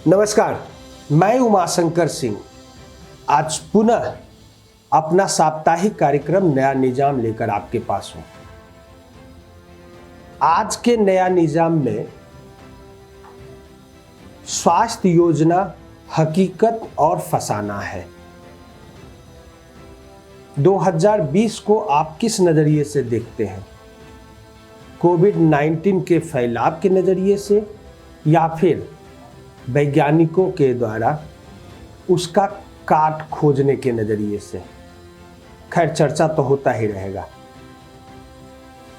नमस्कार, मैं उमाशंकर सिंह आज पुनः अपना साप्ताहिक कार्यक्रम नया निजाम लेकर आपके पास हूं। आज के नया निजाम में स्वास्थ्य योजना हकीकत और फसाना है। 2020 को आप किस नजरिए से देखते हैं? कोविड-19 के फैलाव के नजरिए से या फिर वैज्ञानिकों के द्वारा उसका काट खोजने के नजरिए से? खैर, चर्चा तो होता ही रहेगा।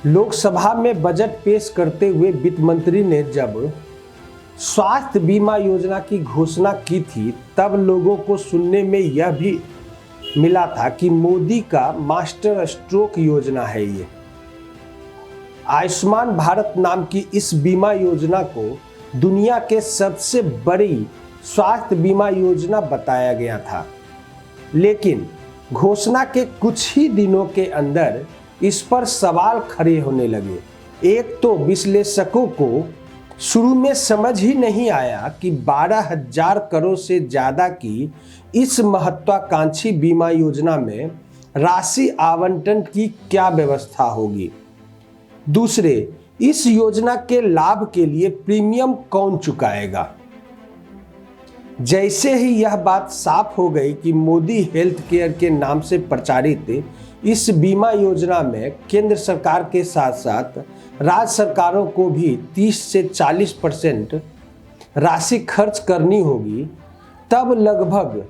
लोकसभा में बजट पेश करते हुए वित्त मंत्री ने जब स्वास्थ्य बीमा योजना की घोषणा की थी, तब लोगों को सुनने में यह भी मिला था कि मोदी का मास्टर स्ट्रोक योजना है ये। आयुष्मान भारत नाम की इस बीमा योजना को दुनिया के सबसे बड़ी स्वास्थ्य बीमा योजना बताया गया था, लेकिन घोषणा के कुछ ही दिनों के अंदर इस पर सवाल खड़े होने लगे। एक तो विश्लेषकों को शुरू में समझ ही नहीं आया कि 12,000 करोड़ से ज्यादा की इस महत्वाकांक्षी बीमा योजना में राशि आवंटन की क्या व्यवस्था होगी। दूसरे, इस योजना के लाभ के लिए प्रीमियम कौन चुकाएगा। जैसे ही यह बात साफ हो गई कि मोदी हेल्थ केयर के नाम से प्रचारित इस बीमा योजना में केंद्र सरकार के साथ साथ राज्य सरकारों को भी 30 से 40% राशि खर्च करनी होगी, तब लगभग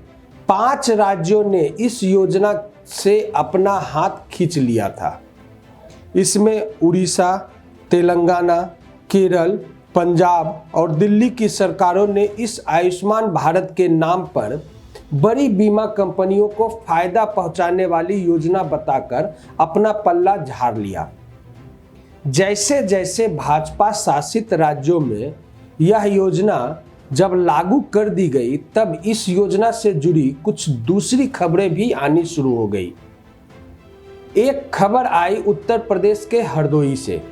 5 राज्यों ने इस योजना से अपना हाथ खींच लिया था। इसमें उड़ीसा, तेलंगाना, केरल, पंजाब और दिल्ली की सरकारों ने इस आयुष्मान भारत के नाम पर बड़ी बीमा कंपनियों को फायदा पहुंचाने वाली योजना बताकर अपना पल्ला झाड़ लिया। जैसे जैसे भाजपा शासित राज्यों में यह योजना जब लागू कर दी गई, तब इस योजना से जुड़ी कुछ दूसरी खबरें भी आनी शुरू हो गई। एक खबर आई उत्तर प्रदेश के हरदोई से।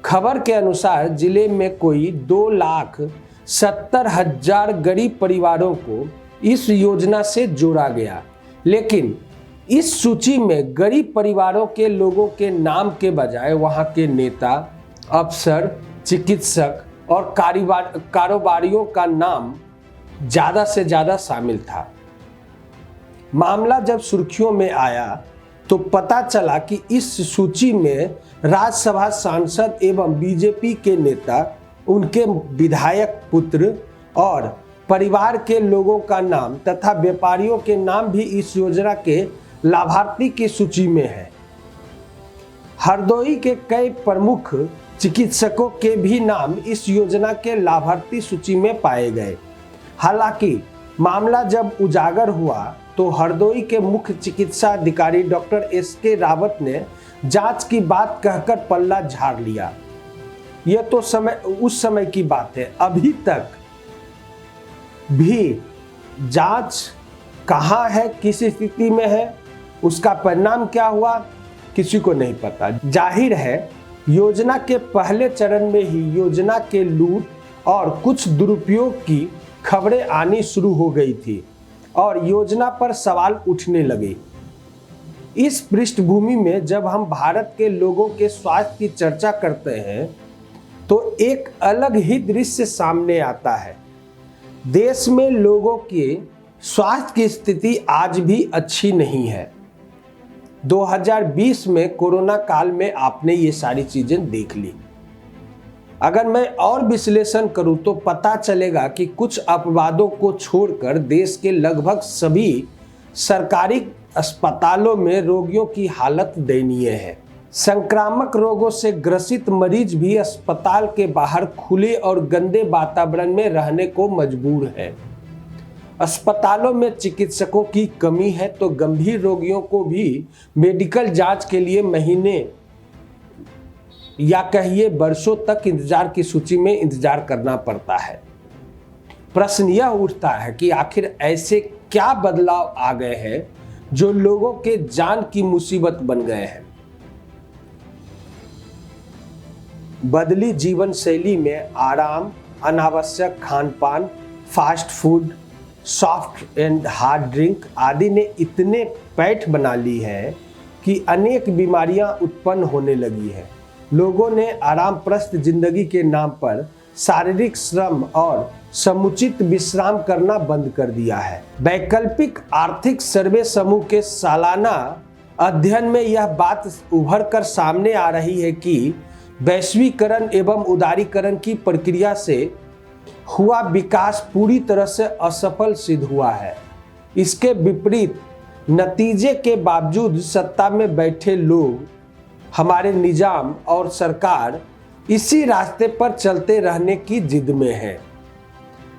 खबर के अनुसार जिले में कोई 2,70,000 गरीब परिवारों को इस योजना से जोड़ा गया, लेकिन इस सूची में गरीब परिवारों के लोगों के नाम के बजाय वहां के नेता, अफसर, चिकित्सक और कारोबारियों का नाम ज्यादा से ज्यादा शामिल था। मामला जब सुर्खियों में आया तो पता चला कि इस सूची में राज्यसभा सांसद एवं बीजेपी के नेता, उनके विधायक पुत्र और परिवार के लोगों का नाम तथा व्यापारियों के नाम भी इस योजना के लाभार्थी की सूची में है। हरदोई के कई प्रमुख चिकित्सकों के भी नाम इस योजना के लाभार्थी सूची में पाए गए। हालांकि मामला जब उजागर हुआ तो हरदोई के मुख्य चिकित्सा अधिकारी डॉक्टर SK रावत ने जांच की बात कहकर पल्ला झाड़ लिया। यह तो उस समय की बात है। अभी तक भी जांच कहां है, किस स्थिति में है, उसका परिणाम क्या हुआ, किसी को नहीं पता। जाहिर है, योजना के पहले चरण में ही योजना के लूट और कुछ दुरुपयोग की खबरें आनी शुरू हो गई थी और योजना पर सवाल उठने लगे। इस पृष्ठभूमि में जब हम भारत के लोगों के स्वास्थ्य की चर्चा करते हैं तो एक अलग ही दृश्य सामने आता है। देश में लोगों के स्वास्थ्य की स्थिति आज भी अच्छी नहीं है। 2020 में कोरोना काल में आपने ये सारी चीजें देख ली। अगर मैं और विश्लेषण करूं तो पता चलेगा कि कुछ अपवादों को छोड़कर देश के लगभग सभी सरकारी अस्पतालों में रोगियों की हालत दयनीय है। संक्रामक रोगों से ग्रसित मरीज भी अस्पताल के बाहर खुले और गंदे वातावरण में रहने को मजबूर है। अस्पतालों में चिकित्सकों की कमी है तो गंभीर रोगियों को भी मेडिकल जांच के लिए महीने या कहिए वर्षों तक इंतजार की सूची में इंतजार करना पड़ता है। प्रश्न यह उठता है कि आखिर ऐसे क्या बदलाव आ गए हैं जो लोगों के जान की मुसीबत बन गए हैं। बदली जीवन शैली में आराम, अनावश्यक खान पान, fast food, soft and hard drink आदि ने इतने पैठ बना ली है कि अनेक बीमारियां उत्पन्न होने लगी हैं। लोगों ने आरामप्रस्त जिंदगी के नाम पर शारीरिक श्रम और समुचित विश्राम करना बंद कर दिया है। वैकल्पिक आर्थिक सर्वे समूह के सालाना अध्ययन में यह बात उभर कर सामने आ रही है कि वैश्वीकरण एवं उदारीकरण की प्रक्रिया से हुआ विकास पूरी तरह से असफल सिद्ध हुआ है। इसके विपरीत नतीजे के बावजूद सत्ता में बैठे लोग, हमारे निजाम और सरकार इसी रास्ते पर चलते रहने की जिद में है।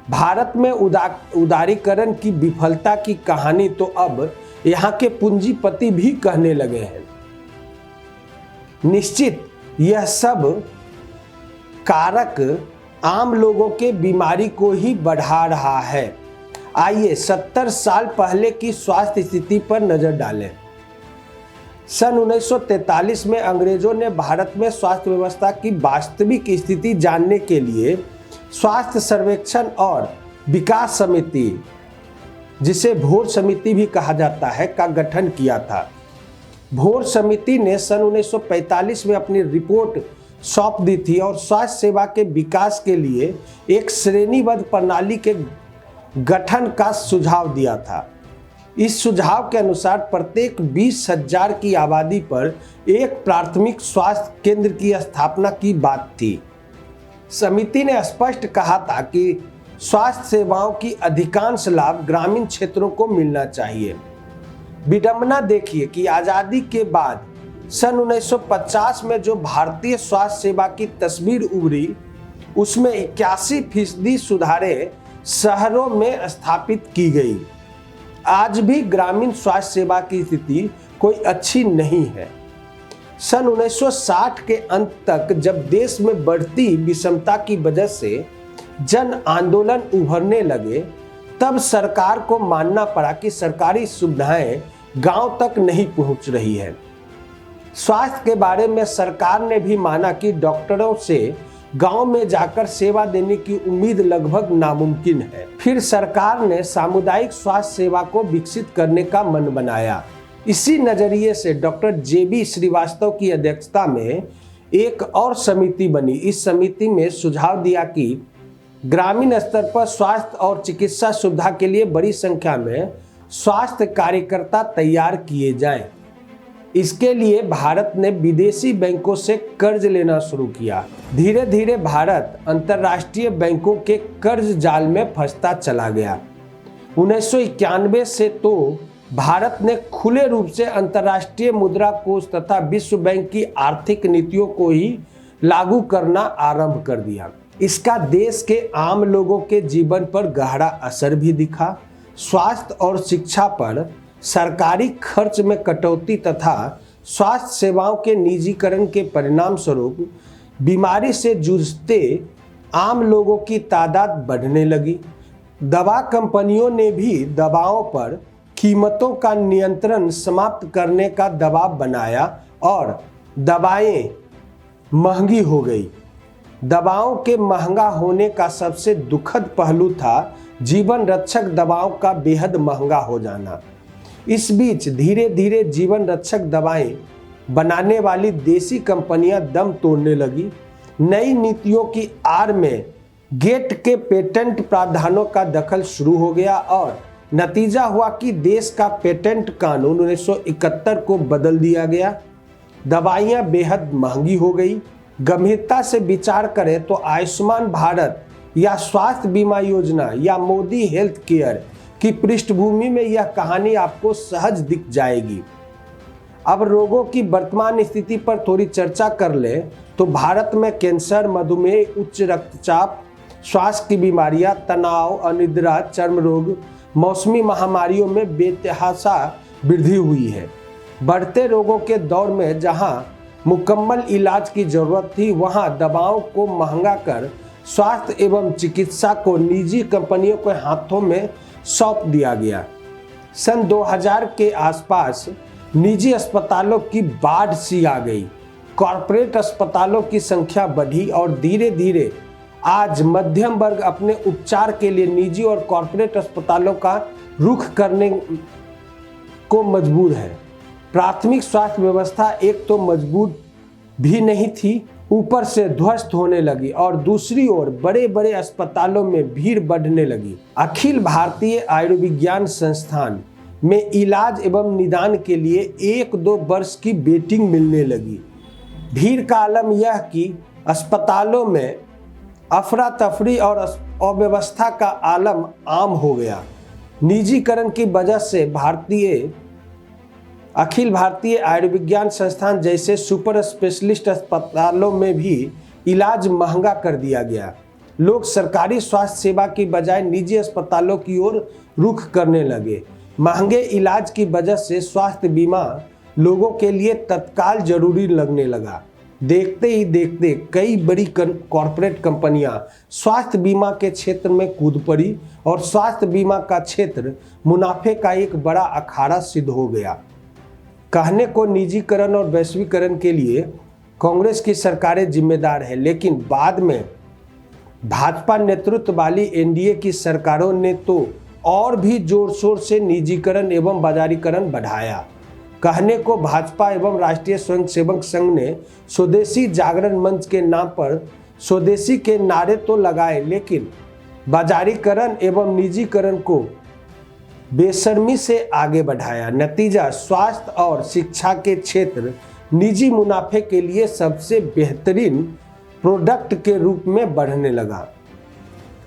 भारत में उदारीकरण की विफलता की कहानी तो अब यहाँ के पूंजीपति भी कहने लगे हैं। निश्चित यह सब कारक आम लोगों के बीमारी को ही बढ़ा रहा है। आइए 70 साल पहले की स्वास्थ्य स्थिति पर नजर डालें। सन 1943 में अंग्रेजों ने भारत में स्वास्थ्य व्यवस्था की वास्तविक स्थिति जानने के लिए स्वास्थ्य सर्वेक्षण और विकास समिति, जिसे भोर समिति भी कहा जाता है, का गठन किया था। भोर समिति ने सन 1945 में अपनी रिपोर्ट सौंप दी थी और स्वास्थ्य सेवा के विकास के लिए एक श्रेणीबद्ध प्रणाली के गठन का सुझाव दिया था। इस सुझाव के अनुसार प्रत्येक 20,000 की आबादी पर एक प्राथमिक स्वास्थ्य केंद्र की स्थापना की बात थी। समिति ने स्पष्ट कहा था कि स्वास्थ्य सेवाओं की अधिकांश लाभ ग्रामीण क्षेत्रों को मिलना चाहिए। विडंबना देखिए कि आज़ादी के बाद सन 1950 में जो भारतीय स्वास्थ्य सेवा की तस्वीर उभरी, उसमें 81% सुधारें शहरों में स्थापित की गई। आज भी ग्रामीण स्वास्थ्य सेवा की स्थिति कोई अच्छी नहीं है। सन 1960 के अंत तक जब देश में बढ़ती विषमता की वजह से जन आंदोलन उभरने लगे, तब सरकार को मानना पड़ा कि सरकारी सुविधाएं गांव तक नहीं पहुंच रही है। स्वास्थ्य के बारे में सरकार ने भी माना कि डॉक्टरों से गांव में जाकर सेवा देने की उम्मीद लगभग नामुमकिन है। फिर सरकार ने सामुदायिक स्वास्थ्य सेवा को विकसित करने का मन बनाया। इसी नजरिए से डॉक्टर JB श्रीवास्तव की अध्यक्षता में एक और समिति बनी। इस समिति में सुझाव दिया कि ग्रामीण स्तर पर स्वास्थ्य और चिकित्सा सुविधा के लिए बड़ी संख्या में स्वास्थ्य कार्यकर्ता तैयार किए जाएं। इसके लिए भारत ने विदेशी बैंकों से कर्ज लेना शुरू किया। धीरे धीरे भारत अंतर्राष्ट्रीय बैंकों के कर्ज जाल में फंसता चला गया। 1991 से तो भारत ने खुले रूप से अंतर्राष्ट्रीय मुद्रा कोष तथा विश्व बैंक की आर्थिक नीतियों को ही लागू करना आरंभ कर दिया। इसका देश के आम लोगों के जीवन पर गहरा असर भी दिखा। स्वास्थ्य और शिक्षा पर सरकारी खर्च में कटौती तथा स्वास्थ्य सेवाओं के निजीकरण के परिणाम स्वरूप बीमारी से जूझते आम लोगों की तादाद बढ़ने लगी। दवा कंपनियों ने भी दवाओं पर कीमतों का नियंत्रण समाप्त करने का दबाव बनाया और दवाएं महंगी हो गई। दवाओं के महंगा होने का सबसे दुखद पहलू था जीवन रक्षक दवाओं का बेहद महंगा हो जाना। इस बीच धीरे धीरे जीवन रक्षक दवाएं बनाने वाली देसी कंपनियां दम तोड़ने लगी। नई नीतियों की आड़ में गेट के पेटेंट प्रावधानों का दखल शुरू हो गया और नतीजा हुआ कि देश का पेटेंट कानून 1971 को बदल दिया गया। दवाइयां बेहद महंगी हो गई। गंभीरता से विचार करें तो आयुष्मान भारत या स्वास्थ्य बीमा योजना या मोदी हेल्थ केयर की पृष्ठभूमि में यह कहानी आपको सहज दिख जाएगी। अब रोगों की वर्तमान स्थिति पर थोड़ी चर्चा कर ले तो भारत में कैंसर, मधुमेह, उच्च रक्तचाप, श्वास की बीमारियां, तनाव, अनिद्रा, चर्म रोग, मौसमी महामारियों में बेतहाशा वृद्धि हुई है। बढ़ते रोगों के दौर में जहां मुकम्मल इलाज की जरूरत थी, वहां दवाओं को महंगा कर स्वास्थ्य एवं चिकित्सा को निजी कंपनियों के हाथों में सौंप दिया गया। सन 2000 के आसपास निजी अस्पतालों की बाढ़ सी आ गई। कॉरपोरेट अस्पतालों की संख्या बढ़ी और धीरे धीरे आज मध्यम वर्ग अपने उपचार के लिए निजी और कॉरपोरेट अस्पतालों का रुख करने को मजबूर है। प्राथमिक स्वास्थ्य व्यवस्था एक तो मजबूत भी नहीं थी, ऊपर से ध्वस्त होने लगी और दूसरी ओर बड़े बड़े अस्पतालों में भीड़ बढ़ने लगी। अखिल भारतीय आयुर्विज्ञान संस्थान में इलाज एवं निदान के लिए 1-2 वर्ष की वेटिंग मिलने लगी। भीड़ का आलम यह कि अस्पतालों में अफरा तफरी और अव्यवस्था का आलम आम हो गया। निजीकरण की वजह से अखिल भारतीय आयुर्विज्ञान संस्थान जैसे सुपर स्पेशलिस्ट अस्पतालों में भी इलाज महंगा कर दिया गया। लोग सरकारी स्वास्थ्य सेवा की बजाय निजी अस्पतालों की ओर रुख करने लगे। महंगे इलाज की वजह से स्वास्थ्य बीमा लोगों के लिए तत्काल जरूरी लगने लगा। देखते ही देखते कई बड़ी कॉरपोरेट कंपनियां स्वास्थ्य बीमा के क्षेत्र में कूद पड़ी और स्वास्थ्य बीमा का क्षेत्र मुनाफे का एक बड़ा अखाड़ा सिद्ध हो गया। कहने को निजीकरण और वैश्वीकरण के लिए कांग्रेस की सरकारें जिम्मेदार है, लेकिन बाद में भाजपा नेतृत्व वाली एनडीए की सरकारों ने तो और भी जोर शोर से निजीकरण एवं बाजारीकरण बढ़ाया। कहने को भाजपा एवं राष्ट्रीय स्वयंसेवक संघ ने स्वदेशी जागरण मंच के नाम पर स्वदेशी के नारे तो लगाए, लेकिन बाजारीकरण एवं निजीकरण को बेशर्मी से आगे बढ़ाया। नतीजा स्वास्थ्य और शिक्षा के क्षेत्र निजी मुनाफे के लिए सबसे बेहतरीन प्रोडक्ट के रूप में बढ़ने लगा।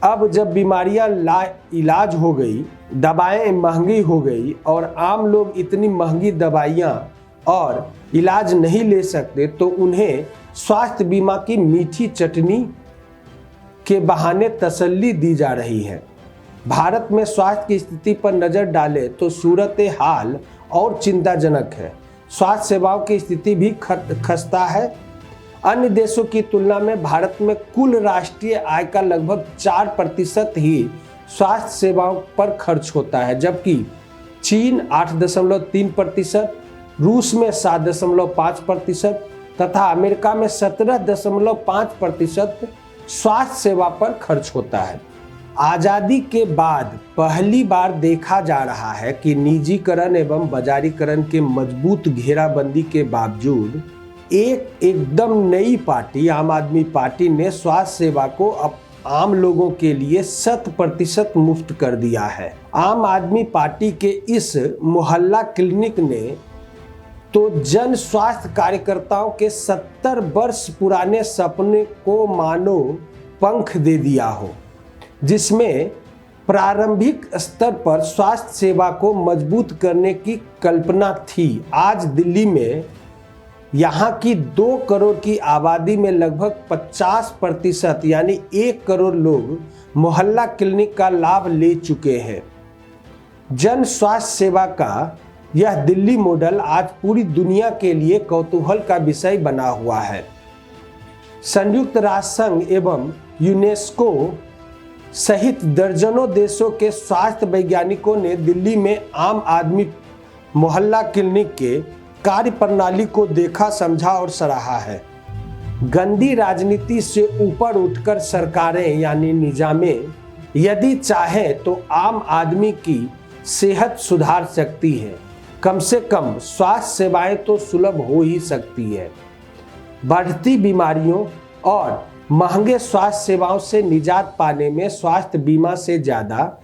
अब जब बीमारियां लाइलाज हो गई, दवाएं महंगी हो गई और आम लोग इतनी महंगी दवाइयां और इलाज नहीं ले सकते, तो उन्हें स्वास्थ्य बीमा की मीठी चटनी के बहाने तसल्ली दी जा रही है। भारत में स्वास्थ्य की स्थिति पर नजर डालें तो सूरत हाल और चिंताजनक है। स्वास्थ्य सेवाओं की स्थिति भी खस्ता है। अन्य देशों की तुलना में भारत में कुल राष्ट्रीय आय का लगभग 4% ही स्वास्थ्य सेवाओं पर खर्च होता है, जबकि चीन 8.3%, रूस में 7.5% तथा अमेरिका में 17.5% स्वास्थ्य सेवा पर खर्च होता है। आज़ादी के बाद पहली बार देखा जा रहा है कि निजीकरण एवं बाजारीकरण के मजबूत घेराबंदी के बावजूद एकदम नई पार्टी आम आदमी पार्टी ने स्वास्थ्य सेवा को अब आम लोगों के लिए 100% मुफ्त कर दिया है। आम आदमी पार्टी के इस मोहल्ला क्लिनिक ने तो जन स्वास्थ्य कार्यकर्ताओं के 70 वर्ष पुराने सपने को मानो पंख दे दिया हो, जिसमें प्रारंभिक स्तर पर स्वास्थ्य सेवा को मजबूत करने की कल्पना थी। आज दिल्ली में यहाँ की 2 करोड़ की आबादी में लगभग 50% यानी 1 करोड़ लोग मोहल्ला क्लिनिक का लाभ ले चुके हैं। जन स्वास्थ्य सेवा का यह दिल्ली मॉडल आज पूरी दुनिया के लिए कौतूहल का विषय बना हुआ है। संयुक्त राष्ट्र संघ एवं यूनेस्को सहित दर्जनों देशों के स्वास्थ्य वैज्ञानिकों ने दिल्ली में आम आदमी मोहल्ला क्लिनिक के कार्य प्रणाली को देखा, समझा और सराहा है। गंदी राजनीति से ऊपर उठकर सरकारें यानी निजामें यदि चाहे तो आम आदमी की सेहत सुधार सकती है। कम से कम स्वास्थ्य सेवाएं तो सुलभ हो ही सकती है। बढ़ती बीमारियों और महंगे स्वास्थ्य सेवाओं से निजात पाने में स्वास्थ्य बीमा से ज़्यादा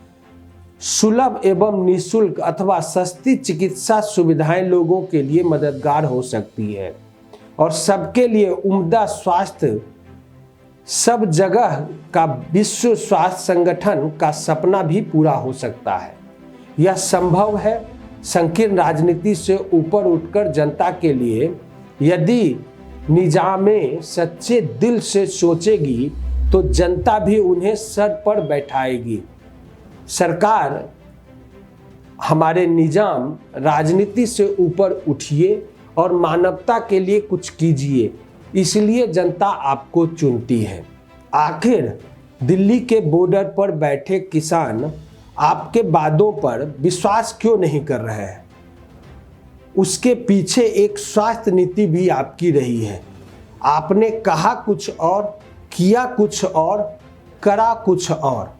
सुलभ एवं निःशुल्क अथवा सस्ती चिकित्सा सुविधाएं लोगों के लिए मददगार हो सकती है और सबके लिए उम्दा स्वास्थ्य सब जगह का विश्व स्वास्थ्य संगठन का सपना भी पूरा हो सकता है। यह संभव है। संकीर्ण राजनीति से ऊपर उठकर जनता के लिए यदि निजामें सच्चे दिल से सोचेगी तो जनता भी उन्हें सर पर बैठाएगी। सरकार, हमारे निजाम, राजनीति से ऊपर उठिए और मानवता के लिए कुछ कीजिए, इसलिए जनता आपको चुनती है। आखिर दिल्ली के बॉर्डर पर बैठे किसान आपके वादों पर विश्वास क्यों नहीं कर रहे हैं? उसके पीछे एक स्वास्थ्य नीति भी आपकी रही है। आपने कहा कुछ और, किया कुछ और, करा कुछ और।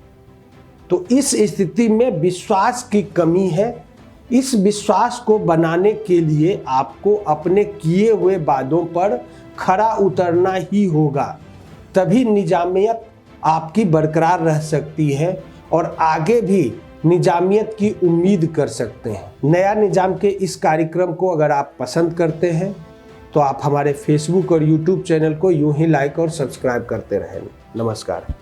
तो इस स्थिति में विश्वास की कमी है। इस विश्वास को बनाने के लिए आपको अपने किए हुए वादों पर खरा उतरना ही होगा। तभी निजामियत आपकी बरकरार रह सकती है और आगे भी निजामियत की उम्मीद कर सकते हैं। नया निजाम के इस कार्यक्रम को अगर आप पसंद करते हैं तो आप हमारे फेसबुक और यूट्यूब चैनल को यूं ही लाइक और सब्सक्राइब करते रहें। नमस्कार।